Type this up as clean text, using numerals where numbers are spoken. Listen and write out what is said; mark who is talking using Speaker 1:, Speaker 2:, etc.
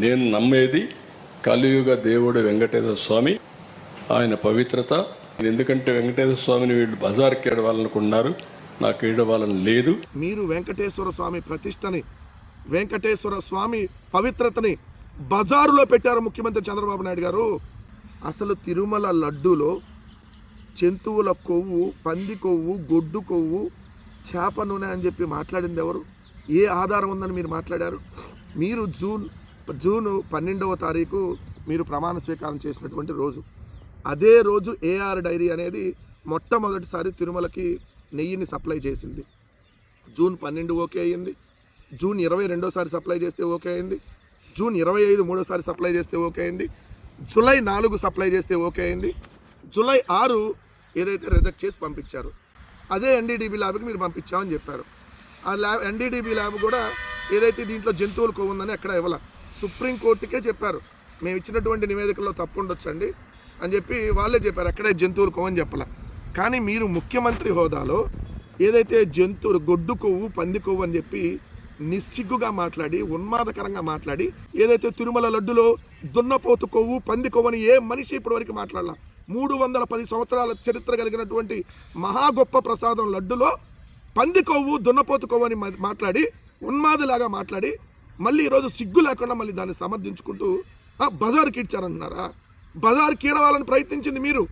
Speaker 1: నేను నమ్మేది కలియుగ దేవుడు వెంకటేశ్వర స్వామి, ఆయన పవిత్రత. ఎందుకంటే వెంకటేశ్వర స్వామిని వీళ్ళు బజార్కి ఏడవాలనుకున్నారు, నాకు ఏడవాలని లేదు.
Speaker 2: మీరు వెంకటేశ్వర స్వామి ప్రతిష్టని, వెంకటేశ్వర స్వామి పవిత్రతని బజారులో పెట్టారు ముఖ్యమంత్రి చంద్రబాబు నాయుడు గారు. అసలు తిరుమల లడ్డూలో జంతువుల కొవ్వు, పంది కొవ్వు, గొడ్డు కొవ్వు, చేప నూనె అని చెప్పి మాట్లాడింది ఎవరు? ఏ ఆధారం ఉందని మీరు మాట్లాడారు? మీరు జూన్ 12వ తారీఖు మీరు ప్రమాణ స్వీకారం చేసినటువంటి రోజు, అదే రోజు ఏఆర్ డైరీ అనేది మొట్టమొదటిసారి తిరుమలకి నెయ్యిని సప్లై చేసింది. జూన్ 12 ఓకే అయ్యింది, జూన్ 22 సప్లై చేస్తే ఓకే అయింది, జూన్ 25 మూడోసారి సప్లై చేస్తే ఓకే అయింది, జూలై 4 సప్లై చేస్తే ఓకే అయింది, జూలై 6 ఏదైతే రిజెక్ట్ చేసి పంపించారు, అదే ఎన్డీడీబీ ల్యాబ్కి మీరు పంపించామని చెప్పారు. ఆ ల్యాబ్ ఎన్డీడీబీ ల్యాబ్ కూడా ఏదైతే దీంట్లో జంతువులు కొవ్వు ఉందని ఎక్కడ ఇవ్వాల, సుప్రీంకోర్టుకే చెప్పారు మేము ఇచ్చినటువంటి నివేదికల్లో తప్పు ఉండొచ్చండి అని చెప్పి వాళ్ళే చెప్పారు, ఎక్కడే జంతువులు కొవ్వు అని చెప్పాల. కానీ మీరు ముఖ్యమంత్రి హోదాలో ఏదైతే జంతువులు గొడ్డు కొవ్వు, పంది కొవ్వు అని చెప్పి నిస్సిగ్గుగా మాట్లాడి, ఉన్మాదకరంగా మాట్లాడి, ఏదైతే తిరుమల లడ్డులో దున్నపోతు కొవ్వు, పంది కొవ్వు అని ఏ మనిషి ఇప్పటివరకు మాట్లాడాల. 310 సంవత్సరాల చరిత్ర కలిగినటువంటి మహా గొప్ప ప్రసాదం లడ్డులో పంది కొవ్వు, దున్నపోతు కొవ్వు అని మాట్లాడి, ఉన్మాదిలాగా మాట్లాడి, మళ్ళీ ఈరోజు సిగ్గు లేకుండా మళ్ళీ దాన్ని సమర్థించుకుంటూ బజార్కి ఇచ్చారన్నారా? బజార్కి ఈడవాలని ప్రయత్నించింది మీరు,